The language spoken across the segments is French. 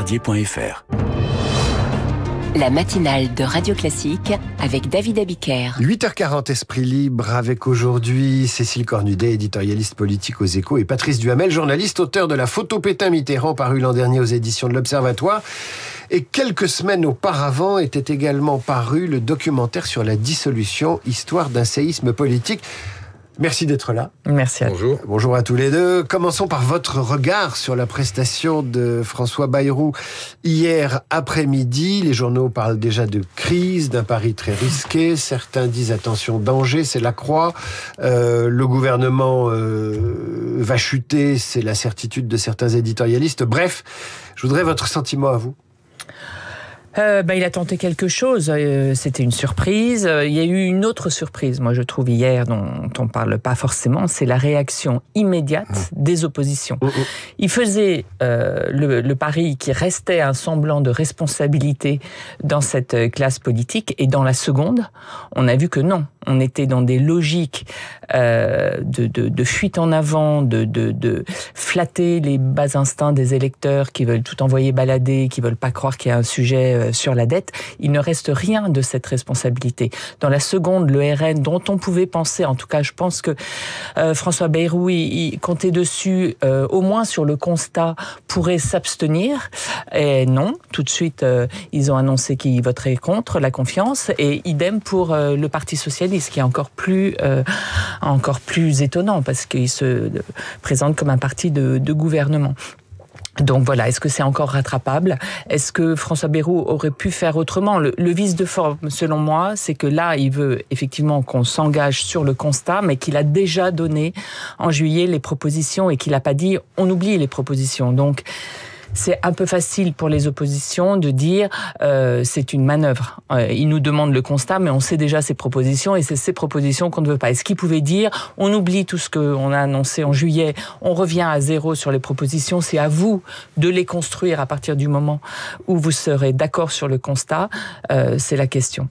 Bombardier.fr. La matinale de Radio Classique avec David Abiker. 8h40, Esprit Libre, avec aujourd'hui Cécile Cornudet, éditorialiste politique aux Échos, et Patrice Duhamel, journaliste, auteur de La photo Pétain-Mitterrand, paru l'an dernier aux éditions de l'Observatoire. Et quelques semaines auparavant était également paru le documentaire sur la dissolution, histoire d'un séisme politique. Merci d'être là. Merci à Bonjour. Bonjour à tous les deux. Commençons par votre regard sur la prestation de François Bayrou hier après-midi. Les journaux parlent déjà de crise, d'un pari très risqué. Certains disent attention, danger, c'est la croix. Le gouvernement va chuter, c'est la certitude de certains éditorialistes. Bref, je voudrais votre sentiment à vous. Il a tenté quelque chose, c'était une surprise. Il y a eu une autre surprise, moi je trouve, hier, dont on ne parle pas forcément, c'est la réaction immédiate des oppositions. Il faisait le pari qui restait un semblant de responsabilité dans cette classe politique, et dans la seconde, on a vu que non. On était dans des logiques de fuite en avant, de flatter les bas instincts des électeurs qui veulent tout envoyer balader, qui veulent pas croire qu'il y a un sujet sur la dette. Il ne reste rien de cette responsabilité. Dans la seconde, le RN, dont on pouvait penser, en tout cas je pense que François Bayrou, il comptait dessus, au moins sur le constat, pourrait s'abstenir. Et non, tout de suite, ils ont annoncé qu'ils voteraient contre la confiance, et idem pour le Parti socialiste, qui est encore plus étonnant, parce qu'il se présente comme un parti de gouvernement. Donc voilà, est-ce que c'est encore rattrapable ? Est-ce que François Bayrou aurait pu faire autrement ? Le vice de forme, selon moi, c'est que là, il veut effectivement qu'on s'engage sur le constat, mais qu'il a déjà donné en juillet les propositions, et qu'il n'a pas dit « on oublie les propositions ». Donc, c'est un peu facile pour les oppositions de dire c'est une manœuvre. Ils nous demandent le constat, mais on sait déjà ces propositions, et c'est ces propositions qu'on ne veut pas. Est-ce qu'ils pouvaient dire on oublie tout ce qu'on a annoncé en juillet, on revient à zéro sur les propositions, c'est à vous de les construire à partir du moment où vous serez d'accord sur le constat, c'est la question.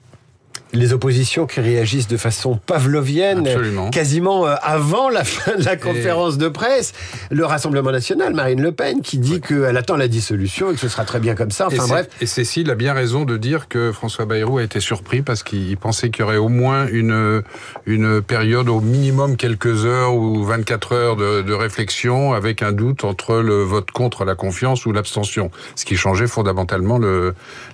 Les oppositions qui réagissent de façon pavlovienne, absolument, quasiment avant la fin de la conférence de presse. Le Rassemblement national, Marine Le Pen, qui dit qu'elle attend la dissolution et que ce sera très bien comme ça. Enfin bref. Et Cécile a bien raison de dire que François Bayrou a été surpris, parce qu'il pensait qu'il y aurait au moins une période, au minimum quelques heures ou 24 heures de réflexion, avec un doute entre le vote contre la confiance ou l'abstention. Ce qui changeait fondamentalement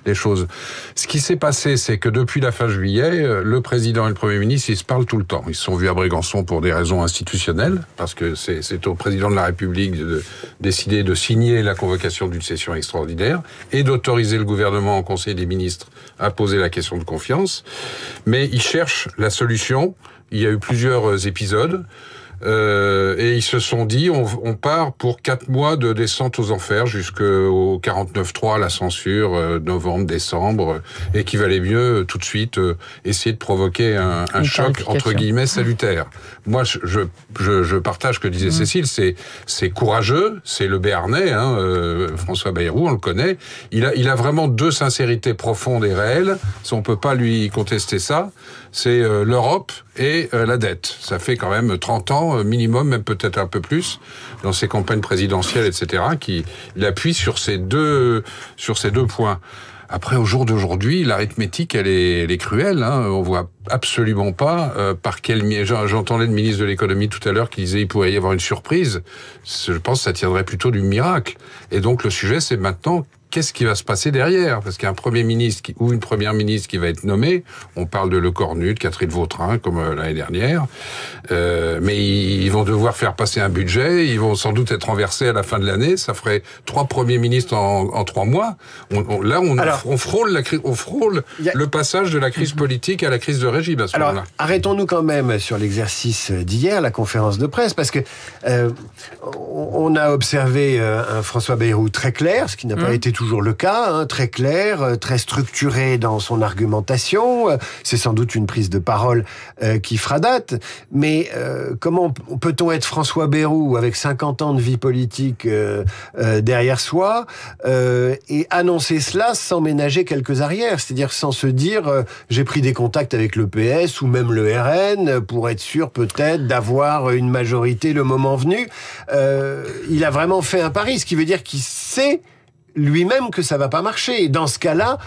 les choses. Ce qui s'est passé, c'est que depuis la fin juillet, le président et le Premier ministre, ils se parlent tout le temps. Ils se sont vus à Brégançon pour des raisons institutionnelles, parce que c'est au président de la République de décider de signer la convocation d'une session extraordinaire et d'autoriser le gouvernement en Conseil des ministres à poser la question de confiance. Mais ils cherchent la solution. Il y a eu plusieurs épisodes. Et ils se sont dit, on part pour 4 mois de descente aux enfers jusqu'au 49.3, la censure, novembre, décembre, et qu'il valait mieux tout de suite essayer de provoquer un choc, entre guillemets, salutaire. Moi, je partage ce que disait Cécile, c'est courageux, c'est le Béarnais, François Bayrou, on le connaît. Il a vraiment deux sincérités profondes et réelles, on peut pas lui contester ça. C'est l'Europe et la dette. Ça fait quand même 30 ans minimum, même peut-être un peu plus, dans ses campagnes présidentielles, etc., qu'il appuie sur ces deux points. Après, au jour d'aujourd'hui, l'arithmétique, elle est cruelle. On voit absolument pas par quel... J'entendais le ministre de l'économie tout à l'heure qui disait qu'il pourrait y avoir une surprise. Je pense que ça tiendrait plutôt du miracle. Et donc, le sujet, c'est maintenant... Qu'est-ce qui va se passer derrière ? Parce qu'il y a un Premier ministre ou une Première ministre qui va être nommée. On parle de Lecornu, de Catherine Vautrin, comme l'année dernière. Mais ils vont devoir faire passer un budget. Ils vont sans doute être renversés à la fin de l'année. Ça ferait 3 premiers ministres en 3 mois. On frôle le passage de la crise politique à la crise de régime à ce moment-là. Arrêtons-nous quand même sur l'exercice d'hier, la conférence de presse, parce que on a observé un François Bayrou très clair, ce qui n'a pas été toujours le cas, très clair, très structuré dans son argumentation. C'est sans doute une prise de parole qui fera date. Mais comment peut-on être François Bayrou avec 50 ans de vie politique derrière soi et annoncer cela sans ménager quelques arrières, c'est-à-dire sans se dire j'ai pris des contacts avec le PS ou même le RN pour être sûr peut-être d'avoir une majorité le moment venu. Il a vraiment fait un pari, ce qui veut dire qu'il sait lui-même que ça va pas marcher. Et dans ce cas-là,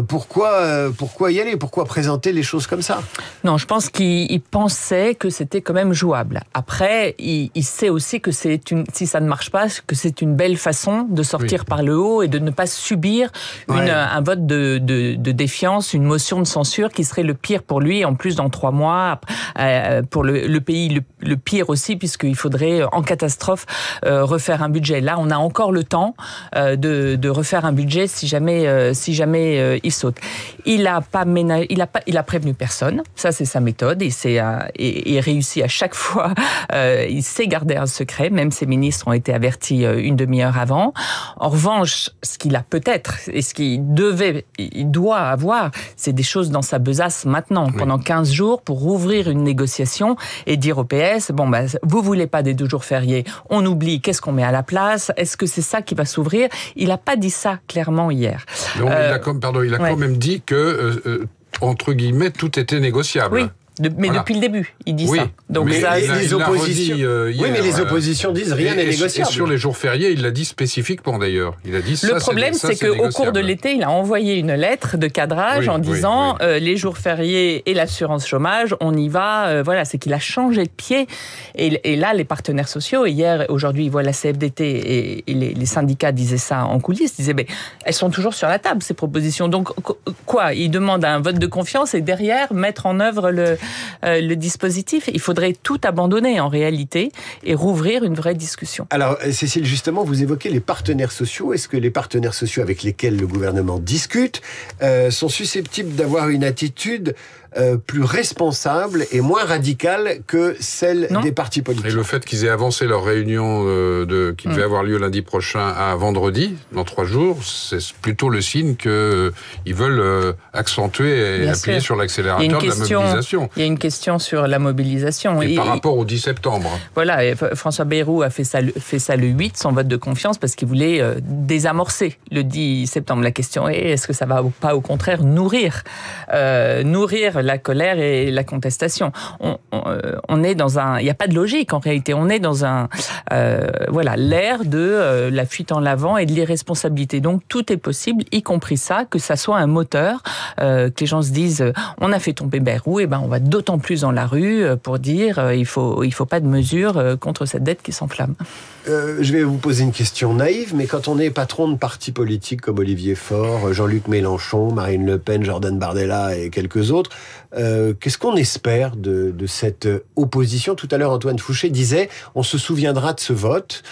pourquoi y aller? Pourquoi présenter les choses comme ça? Non, je pense qu'il pensait que c'était quand même jouable. Après, il sait aussi que si ça ne marche pas, que c'est une belle façon de sortir par le haut et de ne pas subir un vote de défiance, une motion de censure qui serait le pire pour lui. En plus, dans 3 mois, pour le pays, le pire aussi, puisqu'il faudrait, en catastrophe, refaire un budget. Là, on a encore le temps de refaire un budget si jamais il saute. Il a prévenu personne. Ça, c'est sa méthode. Il réussit à chaque fois. Il sait garder un secret. Même ses ministres ont été avertis une demi-heure avant. En revanche, ce qu'il a peut-être et ce qu'il doit avoir, c'est des choses dans sa besace maintenant, pendant 15 jours, pour rouvrir une négociation et dire au PS, vous voulez pas des 2 jours fériés, on oublie, qu'est-ce qu'on met à la place? Est-ce que c'est ça qui va s'ouvrir? Il n'a pas dit ça clairement hier. Donc, il a quand même dit que, entre guillemets, tout était négociable. Oui. Mais depuis le début, il dit ça. Donc mais les oppositions, mais les oppositions disent rien n'est négociable. Et sur les jours fériés, il l'a dit spécifiquement d'ailleurs. Il a dit ça. Le problème, c'est qu'au cours de l'été, il a envoyé une lettre de cadrage en disant les jours fériés et l'assurance chômage, on y va. Voilà, c'est qu'il a changé de pied. Et là, les partenaires sociaux, aujourd'hui, ils voient la CFDT et les syndicats disaient ça en coulisses, disaient elles sont toujours sur la table ces propositions. Donc quoi? Ils demandent un vote de confiance et derrière mettre en œuvre le dispositif. Il faudrait tout abandonner en réalité et rouvrir une vraie discussion. Alors Cécile, justement, vous évoquez les partenaires sociaux. Est-ce que les partenaires sociaux avec lesquels le gouvernement discute sont susceptibles d'avoir une attitude plus responsable et moins radicale que celle des partis politiques? Et le fait qu'ils aient avancé leur réunion qui devait avoir lieu lundi prochain à vendredi, dans 3 jours, c'est plutôt le signe qu'ils veulent accentuer et appuyer sur l'accélérateur de la mobilisation. Il y a une question sur la mobilisation. Et par rapport au 10 septembre. Voilà, et François Bayrou a fait ça le 8, son vote de confiance, parce qu'il voulait désamorcer le 10 septembre. La question est, est-ce que ça va pas au contraire nourrir la colère et la contestation? On est dans il n'y a pas de logique en réalité. On est dans l'ère de la fuite en l'avant et de l'irresponsabilité. Donc tout est possible, y compris ça, que ça soit un moteur, que les gens se disent on a fait tomber Bayrou, et on va d'autant plus dans la rue pour dire il faut pas de mesures contre cette dette qui s'enflamme. Je vais vous poser une question naïve, mais quand on est patron de partis politiques comme Olivier Faure, Jean-Luc Mélenchon, Marine Le Pen, Jordan Bardella et quelques autres, qu'est-ce qu'on espère de cette opposition? Tout à l'heure, Antoine Fouché disait on se souviendra de ce vote.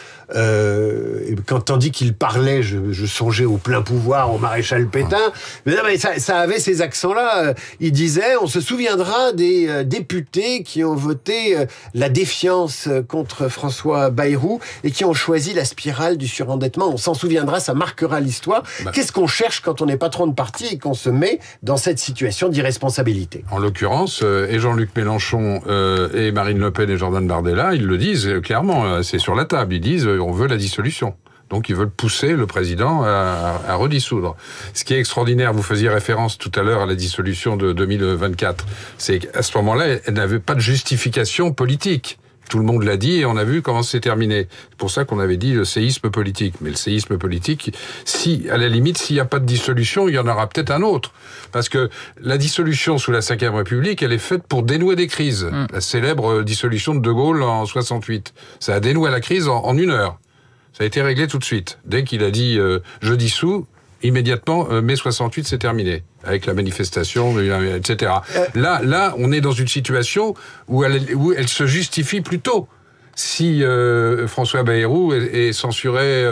Tandis qu'il parlait, je songeais au plein pouvoir, au maréchal Pétain. Mais non, mais ça avait ces accents-là. Il disait on se souviendra des députés qui ont voté la défiance contre François Bayrou et qui ont choisi la spirale du surendettement. On s'en souviendra, ça marquera l'histoire. Qu'est-ce qu'on cherche quand on est patron de parti et qu'on se met dans cette situation d'irresponsabilité? En l'occurrence, et Jean-Luc Mélenchon et Marine Le Pen et Jordan Bardella, ils le disent clairement, c'est sur la table. Ils disent on veut la dissolution. Donc ils veulent pousser le président à redissoudre. Ce qui est extraordinaire, vous faisiez référence tout à l'heure à la dissolution de 2024, c'est qu'à ce moment-là, elle n'avait pas de justification politique. Tout le monde l'a dit et on a vu comment c'est terminé. C'est pour ça qu'on avait dit le séisme politique. Mais le séisme politique, à la limite, s'il n'y a pas de dissolution, il y en aura peut-être un autre. Parce que la dissolution sous la Ve République, elle est faite pour dénouer des crises. La célèbre dissolution de Gaulle en 68. Ça a dénoué la crise en 1 heure. Ça a été réglé tout de suite. Dès qu'il a dit je dissous, immédiatement, mai 68, c'est terminé. Avec la manifestation, etc. Là, on est dans une situation où elle se justifie plutôt. Si François Bayrou est censuré,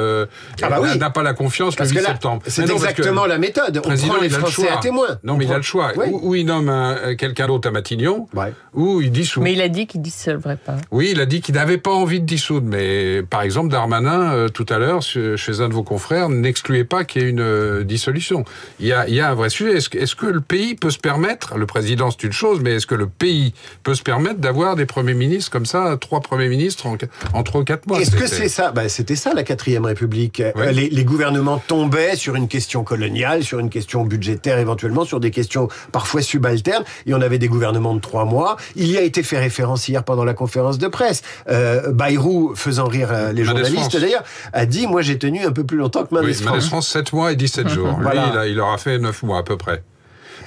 n'a pas la confiance le 8 septembre. C'est exactement la méthode. On prend les Français à témoin. Non, mais il a le choix. Ou il nomme quelqu'un d'autre à Matignon, ou il dissout. Mais il a dit qu'il ne dissolverait pas. Oui, il a dit qu'il n'avait pas envie de dissoudre. Mais par exemple, Darmanin, tout à l'heure, chez un de vos confrères, n'excluait pas qu'il y ait une dissolution. Il y a un vrai sujet. Est-ce que le pays peut se permettre, le président c'est une chose, mais est-ce que le pays peut se permettre d'avoir des premiers ministres comme ça, 3 premiers ministres ministre en 3 ou 4 mois. Est-ce que c'est ça? C'était ça la 4e République. Ouais. Les gouvernements tombaient sur une question coloniale, sur une question budgétaire éventuellement, sur des questions parfois subalternes, et on avait des gouvernements de 3 mois. Il y a été fait référence hier pendant la conférence de presse. Bayrou, faisant rire les journalistes d'ailleurs, a dit « Moi j'ai tenu un peu plus longtemps que Mendes France ». Mendes France, 7 mois et 17 jours. Lui, il aura fait 9 mois à peu près.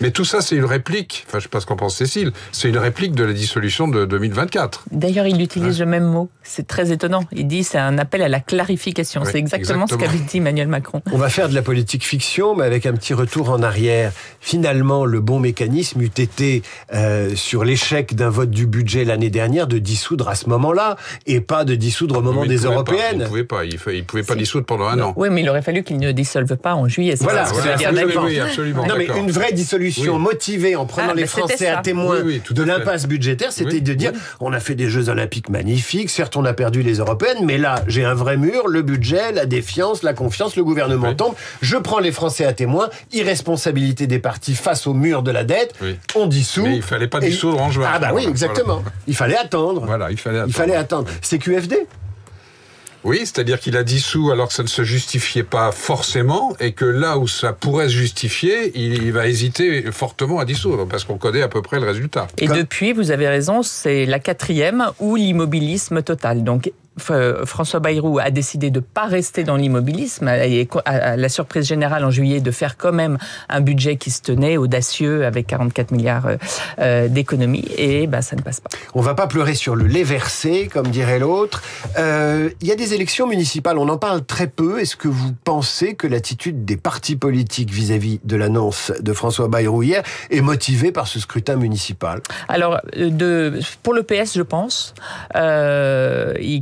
Mais tout ça, c'est une réplique, enfin je sais pas ce qu'en pense Cécile, c'est une réplique de la dissolution de 2024. D'ailleurs, il utilise le même mot. C'est très étonnant. Il dit c'est un appel à la clarification. Oui, c'est exactement ce qu'avait dit Emmanuel Macron. On va faire de la politique fiction, mais avec un petit retour en arrière. Finalement, le bon mécanisme eût été, sur l'échec d'un vote du budget l'année dernière, de dissoudre à ce moment-là, et pas de dissoudre au moment des européennes. Il ne pouvait pas dissoudre pendant un an. Oui, mais il aurait fallu qu'il ne dissolve pas en juillet. Voilà, oui, absolument. Non, mais une vraie dissolution motivée en prenant les Français à témoin de l'impasse budgétaire, c'était de dire on a fait des Jeux Olympiques magnifiques, certes on a perdu les européennes, mais là j'ai un vrai mur, le budget, la défiance, la confiance, le gouvernement tombe, je prends les Français à témoin, irresponsabilité des partis face au mur de la dette, on dissout. Mais il fallait pas dissoudre en juin. Ah bah oui, exactement. Voilà. Il fallait attendre. Voilà, il fallait attendre. C'est QFD. Oui, c'est-à-dire qu'il a dissous alors que ça ne se justifiait pas forcément, et que là où ça pourrait se justifier, il va hésiter fortement à dissoudre, parce qu'on connaît à peu près le résultat. Et depuis, vous avez raison, c'est la 4e ou l'immobilisme total. Donc, François Bayrou a décidé de ne pas rester dans l'immobilisme, et à la surprise générale en juillet de faire quand même un budget qui se tenait audacieux avec 44 milliards d'économies, et ça ne passe pas. On ne va pas pleurer sur le lait versé, comme dirait l'autre. Il y a des élections municipales, on en parle très peu. Est-ce que vous pensez que l'attitude des partis politiques vis-à-vis de l'annonce de François Bayrou hier est motivée par ce scrutin municipal? Alors, pour le PS, je pense,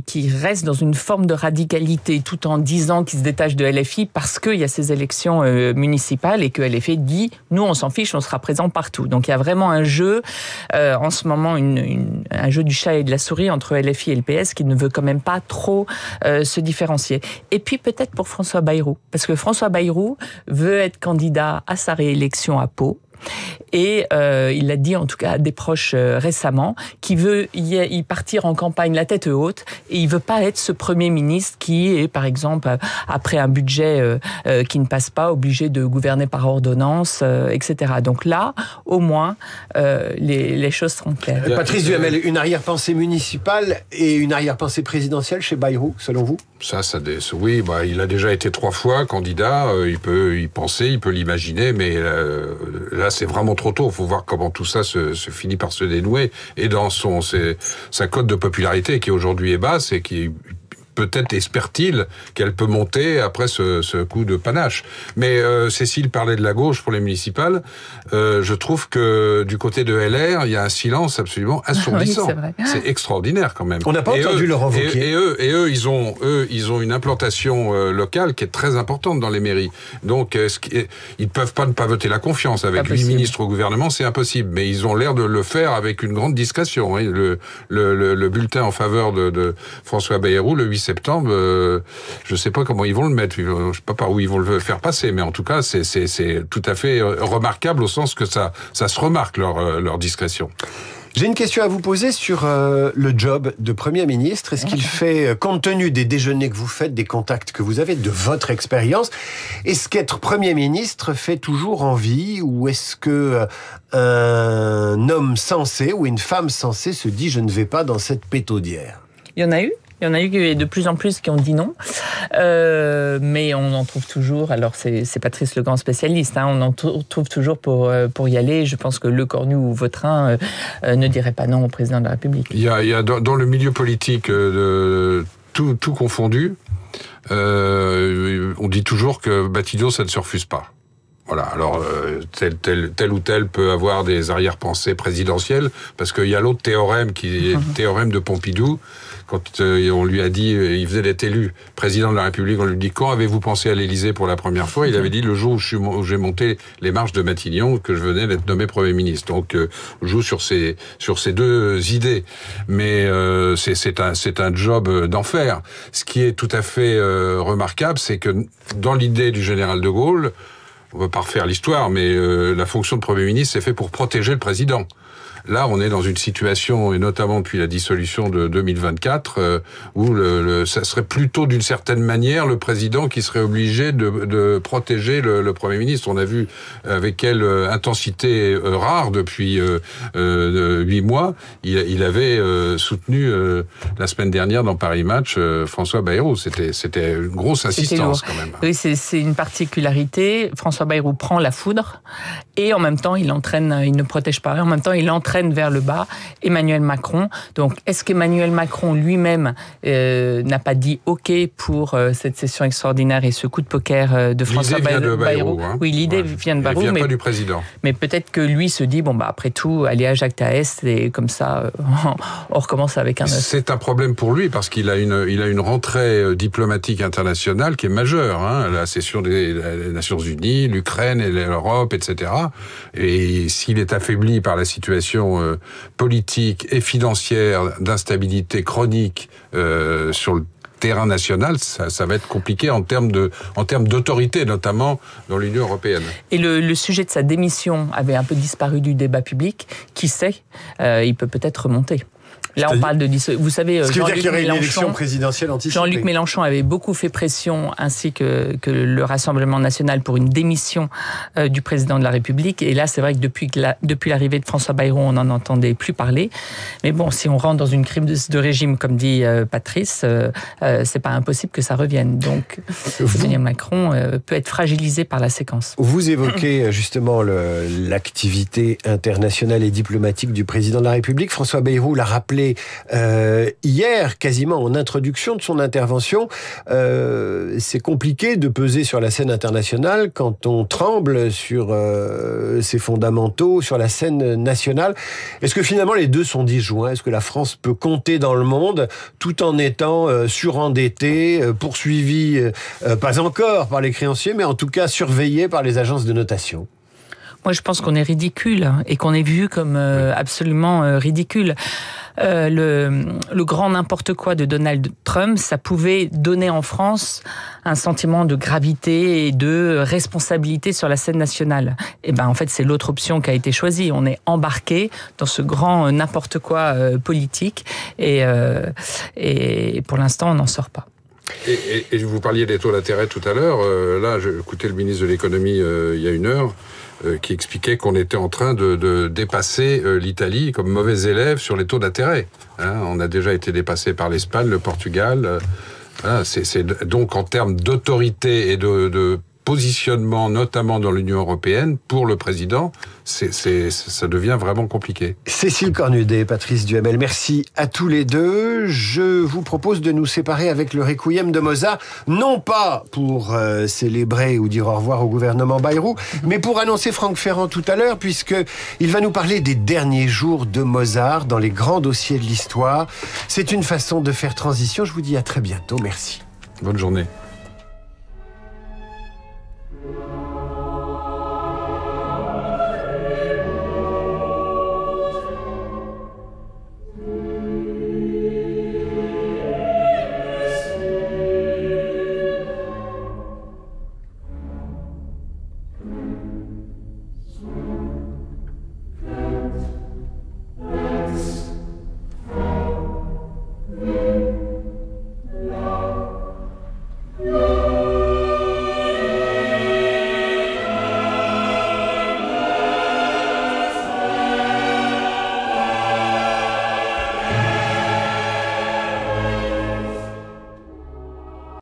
qui reste dans une forme de radicalité tout en disant qu'il se détache de LFI parce qu'il y a ces élections municipales et que LFI dit « nous on s'en fiche, on sera présent partout ». Donc il y a vraiment un jeu, en ce moment, un jeu du chat et de la souris entre LFI et le PS qui ne veut quand même pas trop se différencier. Et puis peut-être pour François Bayrou, parce que François Bayrou veut être candidat à sa réélection à Pau. Et il l'a dit en tout cas à des proches récemment, qu'il veut y partir en campagne la tête haute, et il veut pas être ce Premier ministre qui est, par exemple, après un budget qui ne passe pas, obligé de gouverner par ordonnance, etc. Donc là, au moins, les choses seront claires. Patrice Duhamel, une arrière-pensée municipale et une arrière-pensée présidentielle chez Bayrou, selon vous? Oui, il a déjà été 3 fois candidat, il peut y penser, il peut l'imaginer, mais là c'est vraiment trop tôt. Il faut voir comment tout ça se finit par se dénouer. Et dans sa cote de popularité qui aujourd'hui est basse et qui peut-être espère-t-il qu'elle peut monter après ce coup de panache. Mais Cécile parlait de la gauche pour les municipales. Je trouve que du côté de LR, il y a un silence absolument assourdissant. Oui, c'est vrai. C'est extraordinaire quand même. On n'a pas entendu Laurent Wauquiez. Et eux, ils ont une implantation locale qui est très importante dans les mairies. Donc, ils peuvent pas ne pas voter la confiance avec 8 ministres au gouvernement, c'est impossible. Mais ils ont l'air de le faire avec une grande discrétion. Le bulletin en faveur de François Bayrou, le 8 septembre, je ne sais pas comment ils vont le mettre, je ne sais pas par où ils vont le faire passer, mais en tout cas, c'est tout à fait remarquable au sens que ça se remarque, leur discrétion. J'ai une question à vous poser sur le job de Premier ministre. Est-ce qu'il fait, compte tenu des déjeuners que vous faites, des contacts que vous avez, de votre expérience, est-ce qu'être Premier ministre fait toujours envie, ou est-ce que un homme sensé ou une femme sensée se dit « je ne vais pas dans cette pétaudière » ? Il y en a eu. Il y en a eu de plus en plus qui ont dit non, mais on en trouve toujours. Alors c'est Patrice le grand spécialiste. On en trouve toujours pour y aller. Je pense que Le Cornu ou Vautrin ne dirait pas non au président de la République. Il y a dans le milieu politique tout confondu. On dit toujours que Batido, ça ne se refuse pas. Voilà, alors tel ou tel peut avoir des arrière-pensées présidentielles, parce qu'il y a l'autre théorème qui est le théorème de Pompidou. Quand on lui a dit, il venait d'être élu président de la République, on lui dit « Quand avez-vous pensé à l'Élysée pour la première fois ?» Il avait dit « Le jour où j'ai monté les marches de Matignon, que je venais d'être nommé Premier ministre. » Donc, je joue sur ces 2 idées. Mais c'est un job d'enfer. Ce qui est tout à fait remarquable, c'est que dans l'idée du général de Gaulle, on ne va pas refaire l'histoire, mais la fonction de Premier ministre, c'est fait pour protéger le président. Là, on est dans une situation, et notamment depuis la dissolution de 2024, où ça serait plutôt d'une certaine manière le président qui serait obligé de protéger le Premier ministre. On a vu avec quelle intensité rare depuis 8 mois, il avait soutenu la semaine dernière dans Paris Match François Bayrou. C'était une grosse insistance quand même. Oui, c'est une particularité. François Bayrou prend la foudre et en même temps il ne protège pas. En même temps il entraîne vers le bas Emmanuel Macron. Donc est-ce qu'Emmanuel Macron lui-même n'a pas dit OK pour cette session extraordinaire et ce coup de poker de François Bayrou, hein. Oui, l'idée vient de Bayrou, elle vient pas du président. Mais peut-être que lui se dit après tout, allez à Jacques Taès et comme ça on recommence avec un œuf. C'est un problème pour lui parce qu'il a une rentrée diplomatique internationale qui est majeure, hein, la session des Nations Unies, l'Ukraine et l'Europe, etc. Et s'il est affaibli par la situation politique et financière d'instabilité chronique sur le terrain national, ça va être compliqué en termes d'autorité, notamment dans l'Union européenne. Et le sujet de sa démission avait un peu disparu du débat public. Qui sait, il peut peut-être remonter. Là, on parle de vous savez, Jean-Luc Mélenchon avait beaucoup fait pression, ainsi que le Rassemblement national, pour une démission du président de la République. Et là, c'est vrai que depuis l'arrivée de François Bayrou, on n'en entendait plus parler. Mais bon, si on rentre dans une crise de régime, comme dit Patrice, c'est pas impossible que ça revienne. Donc, Emmanuel Macron peut être fragilisé par la séquence. Vous évoquez justement l'activité internationale et diplomatique du président de la République. François Bayrou l'a rappelé hier, quasiment en introduction de son intervention. C'est compliqué de peser sur la scène internationale quand on tremble sur ses fondamentaux, sur la scène nationale. Est-ce que finalement les deux sont disjoints? Est-ce que la France peut compter dans le monde tout en étant surendettée, poursuivie, pas encore par les créanciers, mais en tout cas surveillée par les agences de notation? Moi, je pense qu'on est ridicule et qu'on est vu comme absolument ridicule. Le grand n'importe quoi de Donald Trump, ça pouvait donner en France un sentiment de gravité et de responsabilité sur la scène nationale. Et en fait, c'est l'autre option qui a été choisie. On est embarqué dans ce grand n'importe quoi politique et pour l'instant, on n'en sort pas. Et vous parliez des taux d'intérêt tout à l'heure. Là, j'ai écouté le ministre de l'économie il y a 1 heure. Qui expliquait qu'on était en train de dépasser l'Italie comme mauvais élève sur les taux d'intérêt. Hein, on a déjà été dépassé par l'Espagne, le Portugal. Voilà, c'est donc en termes d'autorité et de positionnement, notamment dans l'Union européenne, pour le président, ça devient vraiment compliqué. Cécile Cornudet, Patrice Duhamel, merci à tous les deux. Je vous propose de nous séparer avec le Requiem de Mozart, non pas pour célébrer ou dire au revoir au gouvernement Bayrou, mais pour annoncer Franck Ferrand tout à l'heure, puisqu'il va nous parler des derniers jours de Mozart dans les grands dossiers de l'histoire. C'est une façon de faire transition. Je vous dis à très bientôt. Merci. Bonne journée.